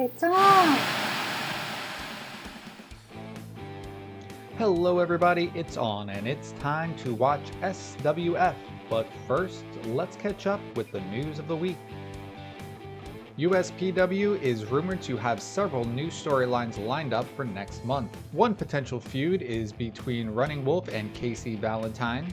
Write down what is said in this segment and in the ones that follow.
It's on! Hello everybody, it's on and it's time to watch SWF. But first, let's catch up with the news of the week. USPW is rumored to have several new storylines lined up for next month. One potential feud is between Running Wolf and Casey Valentine.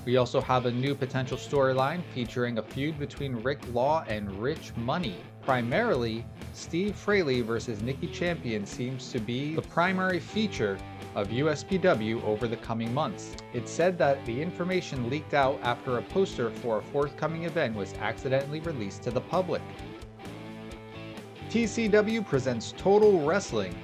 We also have a new potential storyline featuring a feud between Rick Law and Rich Money. Primarily, Steve Fraley versus Nikki Champion seems to be the primary feature of USPW over the coming months. It's said that the information leaked out after a poster for a forthcoming event was accidentally released to the public. TCW presents Total Wrestling.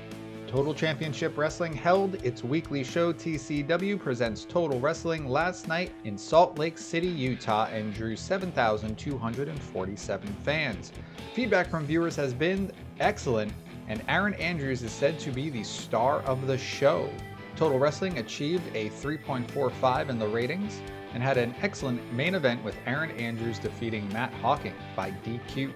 Total Championship Wrestling held its weekly show TCW Presents Total Wrestling last night in Salt Lake City, Utah, and drew 7,247 fans. Feedback from viewers has been excellent, and Aaron Andrews is said to be the star of the show. Total Wrestling achieved a 3.45 in the ratings and had an excellent main event with Aaron Andrews defeating Matt Hawking by DQ.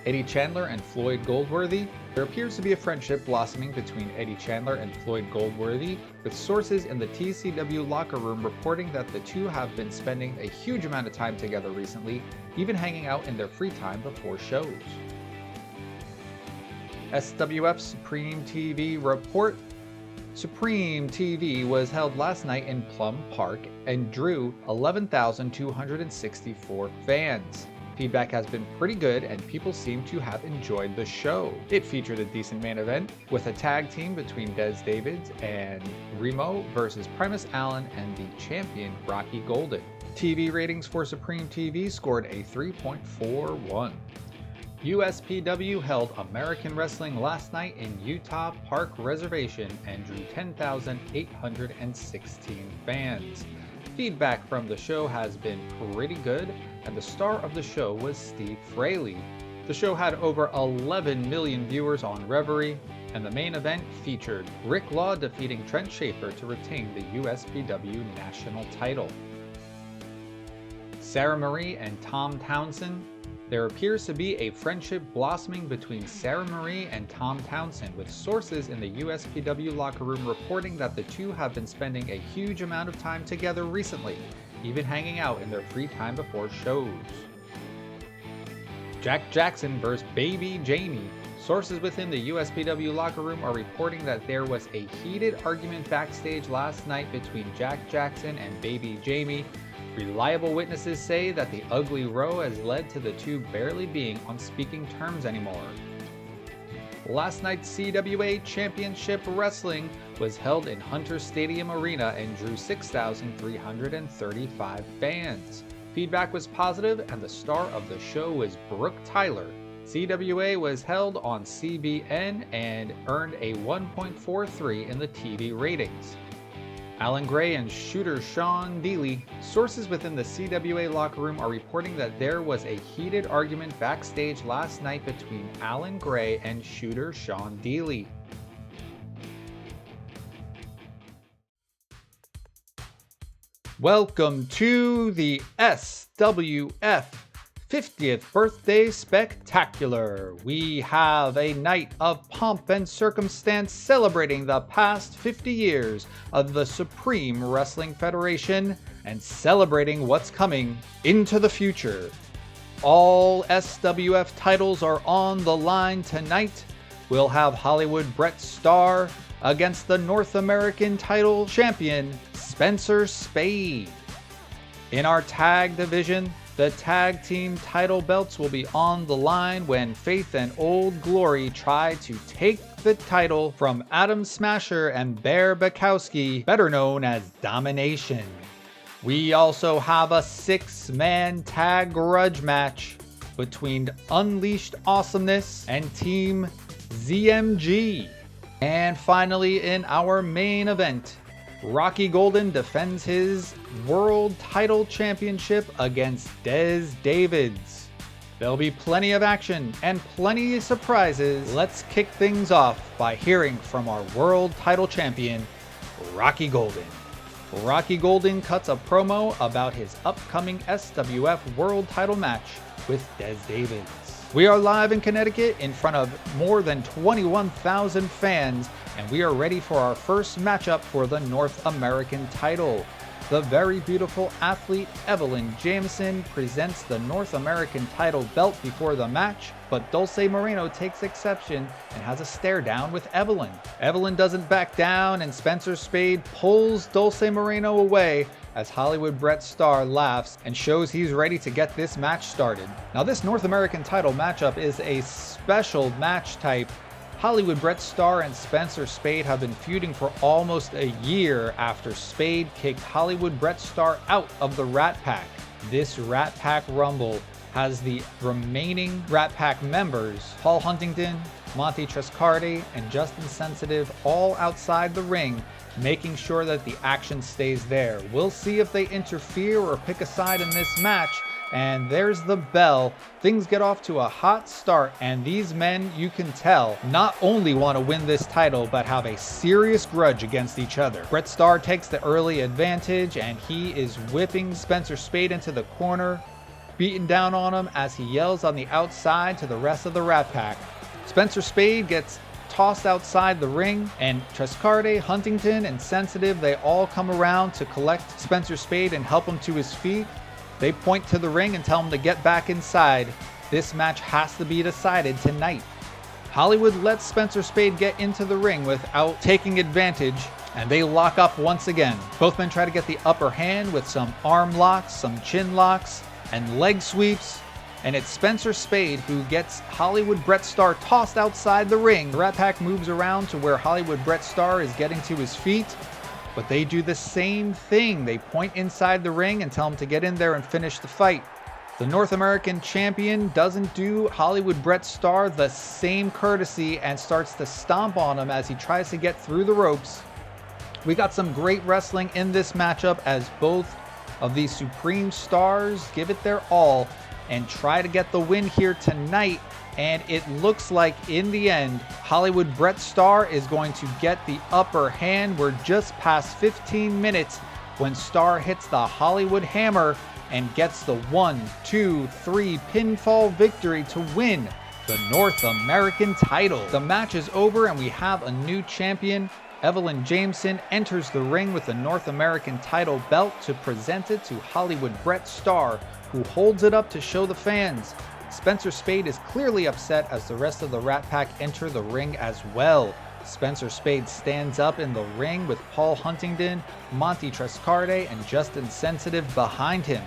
Eddie Chandler and Floyd Goldworthy. There appears to be a friendship blossoming between Eddie Chandler and Floyd Goldworthy, with sources in the TCW locker room reporting that the two have been spending a huge amount of time together recently, even hanging out in their free time before shows. SWF Supreme TV report. Supreme TV was held last night in Plum Park and drew 11,264 fans. Feedback has been pretty good and people seem to have enjoyed the show. It featured a decent main event with a tag team between Des Davids and Remo versus Primus Allen and the champion Rocky Golden. TV ratings for Supreme TV scored a 3.41. USPW held American Wrestling last night in Utah Park Reservation and drew 10,816 fans. Feedback from the show has been pretty good, and the star of the show was Steve Fraley. The show had over 11 million viewers on Reverie, and the main event featured Rick Law defeating Trent Schaefer to retain the USPW national title. Sarah Marie and Tom Townsend. There appears to be a friendship blossoming between Sarah Marie and Tom Townsend, with sources in the USPW locker room reporting that the two have been spending a huge amount of time together recently, even hanging out in their free time before shows. Jack Jackson vs. Baby Jamie. Sources within the USPW locker room are reporting that there was a heated argument backstage last night between Jack Jackson and Baby Jamie. Reliable witnesses say that the ugly row has led to the two barely being on speaking terms anymore. Last night's CWA Championship Wrestling was held in Hunter Stadium Arena and drew 6,335 fans. Feedback was positive and the star of the show was Brooke Tyler. CWA was held on CBN and earned a 1.43 in the TV ratings. Alan Gray and shooter Sean Deely. Sources within the CWA locker room are reporting that there was a heated argument backstage last night between Alan Gray and shooter Sean Deely. Welcome to the SWF 50th Birthday Spectacular. We have a night of pomp and circumstance celebrating the past 50 years of the Supreme Wrestling Federation and celebrating what's coming into the future. All SWF titles are on the line tonight. We'll have Hollywood Brett Starr against the North American title champion Spencer Spade. In our tag division, the tag team title belts will be on the line when Faith and Old Glory try to take the title from Adam Smasher and Bear Bukowski, better known as Domination. We also have a 6-man tag grudge match between Unleashed Awesomeness and Team ZMG. And finally, in our main event, Rocky Golden defends his World Title Championship against Des Davids. There'll be plenty of action and plenty of surprises. Let's kick things off by hearing from our World Title Champion, Rocky Golden. Rocky Golden cuts a promo about his upcoming SWF World Title match with Des Davids. We are live in Connecticut in front of more than 21,000 fans, and we are ready for our first matchup for the North American title. The very beautiful athlete Evelyn Jameson presents the North American title belt before the match, but Dulce Moreno takes exception and has a stare down with Evelyn. Evelyn doesn't back down, and Spencer Spade pulls Dulce Moreno away as Hollywood Bret Starr laughs and shows he's ready to get this match started. Now, this North American title matchup is a special match type. Hollywood Bret Starr and Spencer Spade have been feuding for almost a year after Spade kicked Hollywood Bret Starr out of the Rat Pack. This Rat Pack Rumble has the remaining Rat Pack members, Paul Huntington, Monty Trescardi, and Justin Sensitive, all outside the ring, making sure that the action stays there. We'll see if they interfere or pick a side in this match. And there's the bell. Things get off to a hot start, and these men, you can tell, not only want to win this title, but have a serious grudge against each other. Bret Starr takes the early advantage, and he is whipping Spencer Spade into the corner, beating down on him as he yells on the outside to the rest of the Rat Pack. Spencer Spade gets tossed outside the ring, and Trescardi, Huntington, and Sensitive, they all come around to collect Spencer Spade and help him to his feet. They point to the ring and tell him to get back inside. This match has to be decided tonight. Hollywood lets Spencer Spade get into the ring without taking advantage, and they lock up once again. Both men try to get the upper hand with some arm locks, some chin locks, and leg sweeps. And it's Spencer Spade who gets Hollywood Bret Starr tossed outside the ring. The Rat Pack moves around to where Hollywood Bret Starr is getting to his feet. But they do the same thing. They point inside the ring and tell him to get in there and finish the fight. The North American champion doesn't do Hollywood Bret Starr the same courtesy and starts to stomp on him as he tries to get through the ropes. We got some great wrestling in this matchup as both of these supreme stars give it their all and try to get the win here tonight. And it looks like in the end, Hollywood Bret Starr is going to get the upper hand. We're just past 15 minutes when Starr hits the Hollywood Hammer and gets the 1, 2, 3 pinfall victory to win the North American title. The match is over and we have a new champion. Evelyn Jameson enters the ring with the North American title belt to present it to Hollywood Bret Starr, who holds it up to show the fans. Spencer Spade is clearly upset as the rest of the Rat Pack enter the ring as well. Spencer Spade stands up in the ring with Paul Huntington, Monty Trescardi, and Justin Sensitive behind him.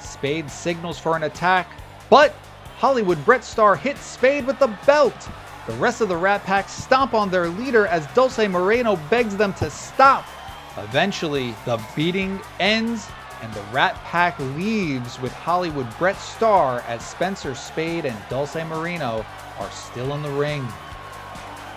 Spade signals for an attack, but Hollywood Bret Starr hits Spade with the belt. The rest of the Rat Pack stomp on their leader as Dulce Moreno begs them to stop. Eventually, the beating ends and the Rat Pack leaves with Hollywood Bret Starr as Spencer Spade and Dulce Moreno are still in the ring.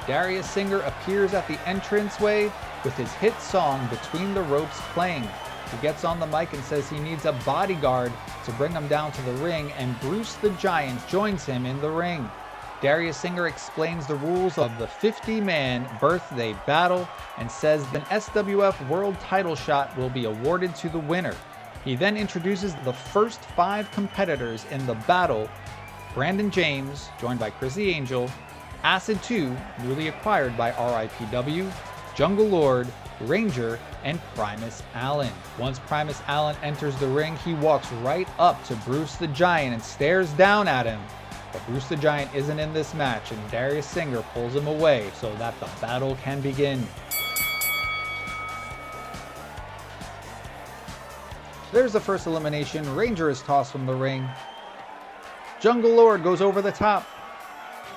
Darius Singer appears at the entranceway with his hit song Between the Ropes playing. He gets on the mic and says he needs a bodyguard to bring him down to the ring, and Bruce the Giant joins him in the ring. Darius Singer explains the rules of the 50-man birthday battle and says an SWF world title shot will be awarded to the winner. He then introduces the first 5 competitors in the battle: Brandon James, joined by Chrissy Angel, Acid 2, newly acquired by RIPW, Jungle Lord, Ranger, and Primus Allen. Once Primus Allen enters the ring, he walks right up to Bruce the Giant and stares down at him. But Bruce the Giant isn't in this match, and Darius Singer pulls him away so that the battle can begin. There's the first elimination. Ranger is tossed from the ring. Jungle Lord goes over the top.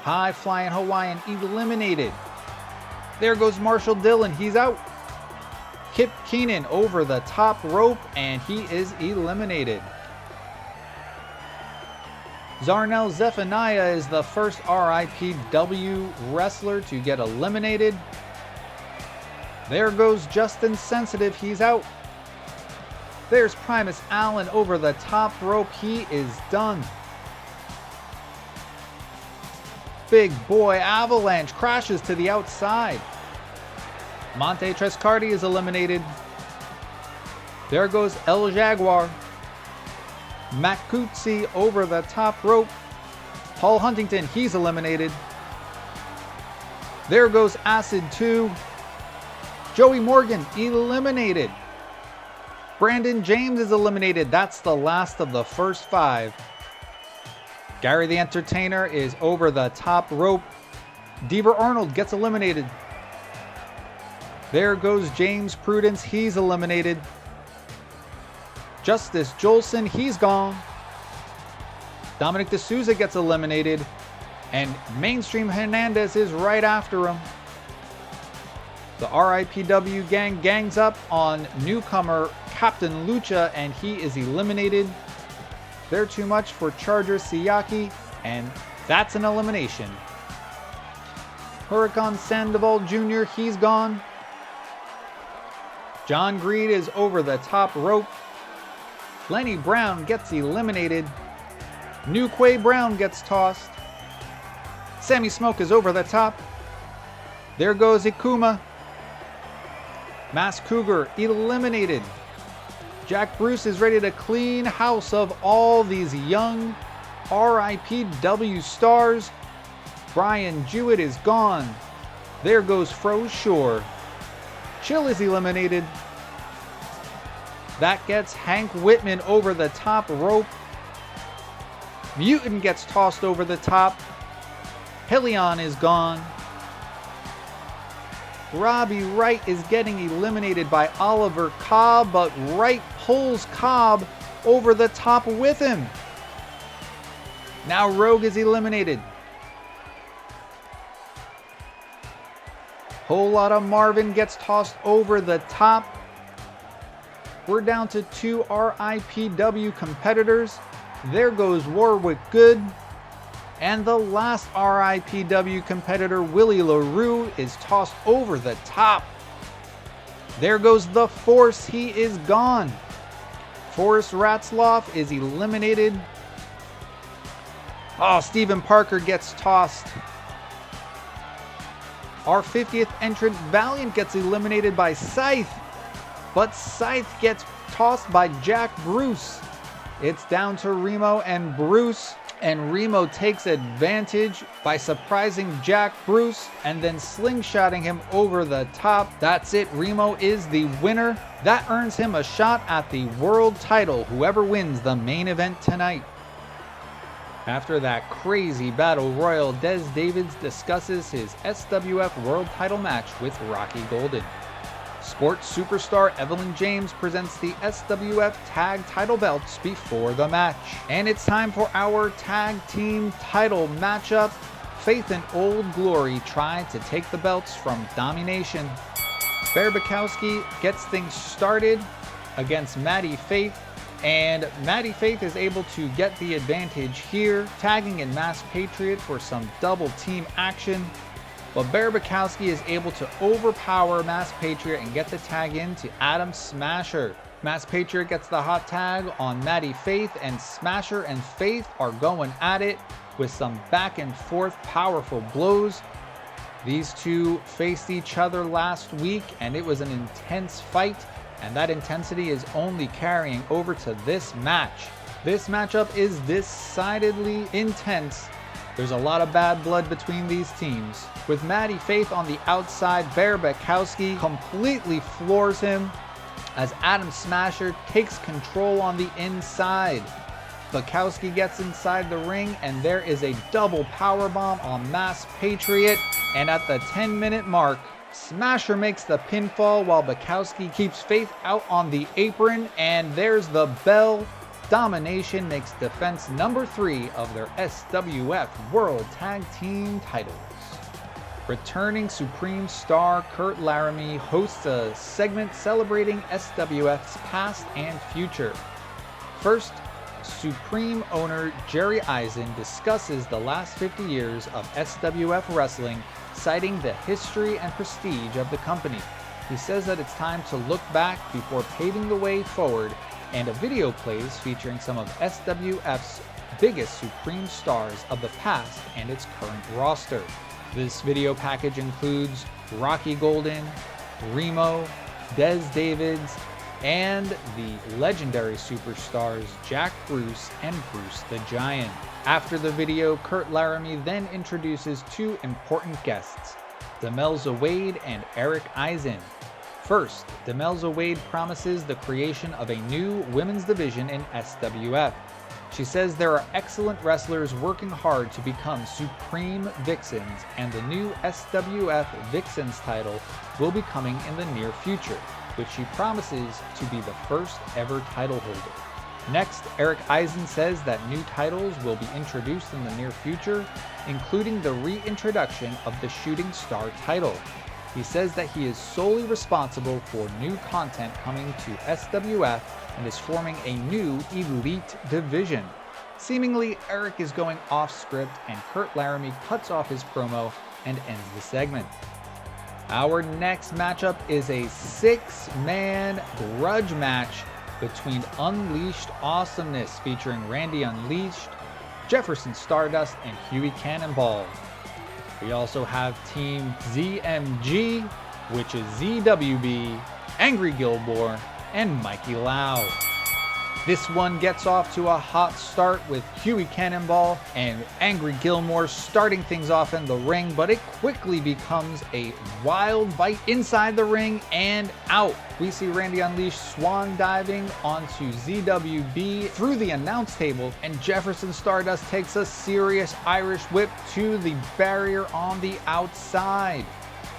High Flying Hawaiian eliminated. There goes Marshall Dillon. He's out. Kip Keenan over the top rope, and he is eliminated. Zarnell Zephaniah is the first RIPW wrestler to get eliminated. There goes Justin Sensitive. He's out. There's Primus Allen over the top rope. He is done. Big Boy Avalanche crashes to the outside. Monte Trescardi is eliminated. There goes El Jaguar. Matt Coetzee over the top rope. Paul Huntington, he's eliminated. There goes Acid 2. Joey Morgan, eliminated. Brandon James is eliminated. That's the last of the first 5. Gary the Entertainer is over the top rope. Deaver Arnold gets eliminated. There goes James Prudence, he's eliminated. Justice Jolson, he's gone. Dominic D'Souza gets eliminated. And Mainstream Hernandez is right after him. The RIPW gang gangs up on newcomer Captain Lucha, and he is eliminated. They're too much for Charger Siyaki, and that's an elimination. Huracan Sandoval Jr., he's gone. John Greed is over the top rope. Lenny Brown gets eliminated. New Quay Brown gets tossed. Sammy Smoke is over the top. There goes Ikuma. Mass Cougar eliminated. Jack Bruce is ready to clean house of all these young RIPW stars. Brian Jewett is gone. There goes Froze Shore. Chill is eliminated. That gets Hank Whitman over the top rope. Mutant gets tossed over the top. Helion is gone. Robbie Wright is getting eliminated by Oliver Cobb, but Wright pulls Cobb over the top with him. Now Rogue is eliminated. Whole lot of Marvin gets tossed over the top. We're down to 2 RIPW competitors. There goes Warwick Good. And the last RIPW competitor, Willie LaRue, is tossed over the top. There goes the Force. He is gone. Forrest Ratzloff is eliminated. Oh, Stephen Parker gets tossed. Our 50th entrant, Valiant, gets eliminated by Scythe. But Scythe gets tossed by Jack Bruce. It's down to Remo and Bruce. And Remo takes advantage by surprising Jack Bruce and then slingshotting him over the top. That's it. Remo is the winner. That earns him a shot at the world title, whoever wins the main event tonight. After that crazy battle royal, Des Davids discusses his SWF world title match with Rocky Golden. Sports superstar Evelyn James presents the SWF tag title belts before the match. And it's time for our tag team title matchup. Faith and Old Glory try to take the belts from Domination. Bear Bukowski gets things started against Maddie Faith. And Maddie Faith is able to get the advantage here, tagging in Mass Patriot for some double team action. But Bear Bukowski is able to overpower Mass Patriot and get the tag in to Adam Smasher. Mass Patriot gets the hot tag on Maddie Faith, and Smasher and Faith are going at it with some back and forth powerful blows. These two faced each other last week and it was an intense fight, and that intensity is only carrying over to this match. This matchup is decidedly intense. There's a lot of bad blood between these teams. With Maddie Faith on the outside, Bear Bukowski completely floors him as Adam Smasher takes control on the inside. Bukowski gets inside the ring and there is a double powerbomb on Mass Patriot. And at the 10-minute mark, Smasher makes the pinfall while Bukowski keeps Faith out on the apron, and there's the bell. Domination makes defense number 3 of their SWF World Tag Team titles. Returning Supreme Star Kurt Laramie hosts a segment celebrating SWF's past and future. First, Supreme owner Jerry Eisen discusses the last 50 years of SWF wrestling, citing the history and prestige of the company. He says that it's time to look back before paving the way forward, and a video plays featuring some of SWF's biggest Supreme stars of the past and its current roster. This video package includes Rocky Golden, Remo, Des Davids, and the legendary superstars Jack Bruce and Bruce the Giant. After the video, Kurt Laramie then introduces two important guests, Demelza Wade and Eric Eisen. First, Demelza Wade promises the creation of a new women's division in SWF. She says there are excellent wrestlers working hard to become Supreme Vixens, and the new SWF Vixens title will be coming in the near future, which she promises to be the first ever title holder. Next, Eric Eisen says that new titles will be introduced in the near future, including the reintroduction of the Shooting Star title. He says that he is solely responsible for new content coming to SWF and is forming a new elite division. Seemingly, Eric is going off script and Kurt Laramie cuts off his promo and ends the segment. Our next matchup is a 6-man grudge match between Unleashed Awesomeness featuring Randy Unleashed, Jefferson Stardust, and Huey Cannonball. We also have Team ZMG, which is ZWB, Angry Gilmore, and Mikey Lau. This one gets off to a hot start with Huey Cannonball and Angry Gilmore starting things off in the ring, but it quickly becomes a wild fight inside the ring and out. We see Randy Unleashed swan diving onto ZWB through the announce table, and Jefferson Stardust takes a serious Irish whip to the barrier on the outside.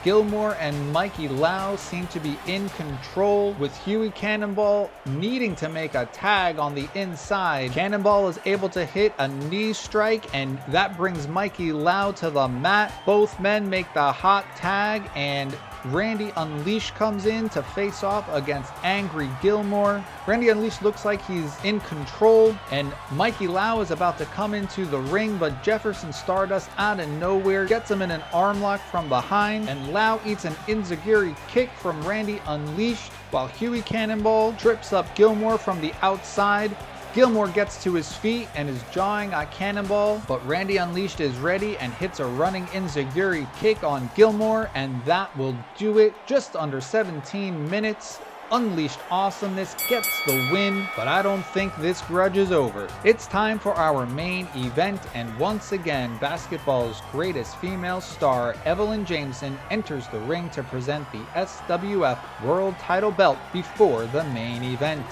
Gilmore and Mikey Lau seem to be in control, with Huey Cannonball needing to make a tag on the inside. Cannonball is able to hit a knee strike, and that brings Mikey Lau to the mat. Both men make the hot tag, and Randy Unleashed comes in to face off against Angry Gilmore. Randy Unleashed looks like he's in control, and Mikey Lau is about to come into the ring, but Jefferson Stardust out of nowhere gets him in an arm lock from behind, and Lau eats an enziguri kick from Randy Unleashed, while Huey Cannonball trips up Gilmore from the outside. Gilmore gets to his feet and is jawing at Cannonball, but Randy Unleashed is ready and hits a running enziguri kick on Gilmore, and that will do it. Just under 17 minutes. Unleashed Awesomeness gets the win, but I don't think this grudge is over. It's time for our main event, and once again, basketball's greatest female star, Evelyn Jameson, enters the ring to present the SWF World Title belt before the main event.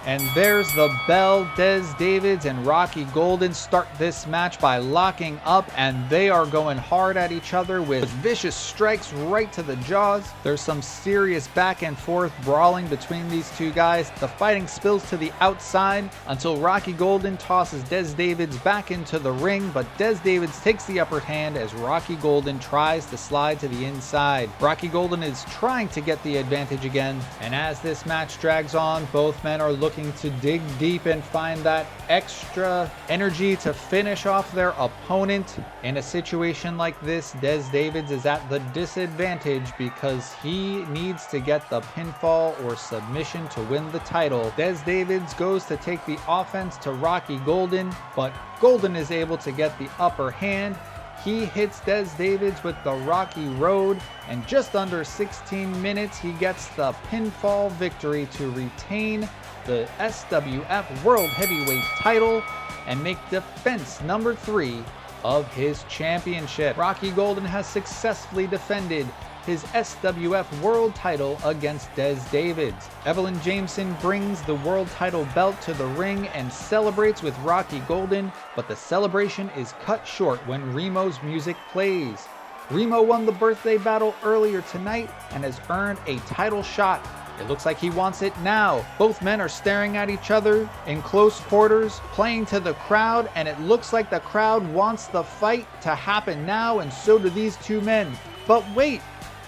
And there's the bell. Des Davids and Rocky Golden start this match by locking up, and they are going hard at each other with vicious strikes right to the jaws. There's some serious back and forth brawling between these two guys. The fighting spills to the outside until Rocky Golden tosses Des Davids back into the ring, but Des Davids takes the upper hand as Rocky Golden tries to slide to the inside. Rocky Golden is trying to get the advantage again, and as this match drags on, both men are looking to dig deep and find that extra energy to finish off their opponent. In a situation like this, Des Davids is at the disadvantage because he needs to get the pinfall or submission to win the title. Des Davids goes to take the offense to Rocky Golden, but Golden is able to get the upper hand. He hits Des Davids with the Rocky Road, and just under 16 minutes, he gets the pinfall victory to retain the SWF World Heavyweight title and make defense number 3 of his championship. Rocky Golden has successfully defended his SWF World title against Des Davids. Evelyn Jameson brings the world title belt to the ring and celebrates with Rocky Golden, but the celebration is cut short when Remo's music plays. Remo won the birthday battle earlier tonight and has earned a title shot. It looks like he wants it now. Both men are staring at each other in close quarters, playing to the crowd, and it looks like the crowd wants the fight to happen now, and so do these two men. But wait,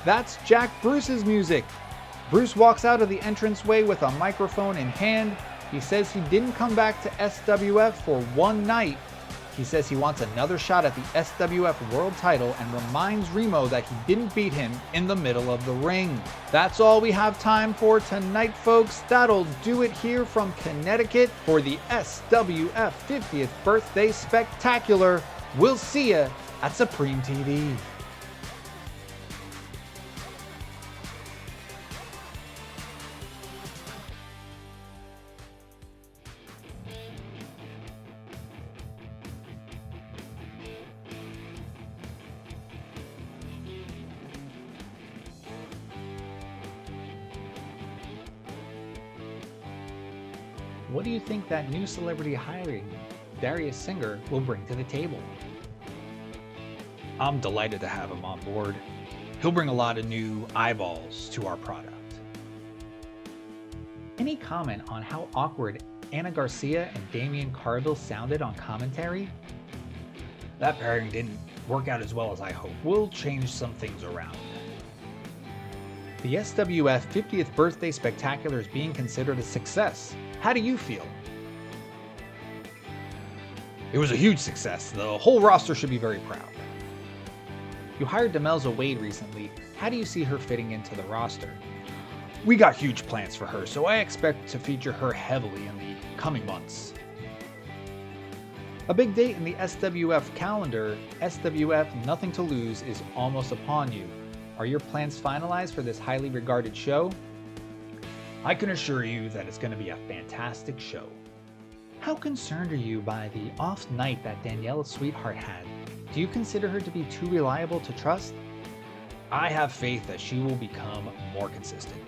that's Jack Bruce's music. Bruce walks out of the entranceway with a microphone in hand. He says he didn't come back to SWF for one night. He says he wants another shot at the SWF World title and reminds Remo that he didn't beat him in the middle of the ring. That's all we have time for tonight, folks. That'll do it here from Connecticut for the SWF 50th Birthday Spectacular. We'll see ya at Supreme TV. what do you think that new celebrity hiring, Darius Singer, will bring to the table? I'm delighted to have him on board. He'll bring a lot of new eyeballs to our product. Any comment on how awkward Anna Garcia and Damian Carville sounded on commentary? That pairing didn't work out as well as I hoped. We'll change some things around. The SWF 50th Birthday Spectacular is being considered a success. How do you feel? It was a huge success. The whole roster should be very proud. You hired Demelza Wade recently. How do you see her fitting into the roster? We got huge plans for her, so I expect to feature her heavily in the coming months. A big date in the SWF calendar, SWF Nothing to Lose, is almost upon you. Are your plans finalized for this highly regarded show? I can assure you that it's going to be a fantastic show. How concerned are you by the off night that Daniela Sweetheart had? Do you consider her to be too reliable to trust? I have faith that she will become more consistent.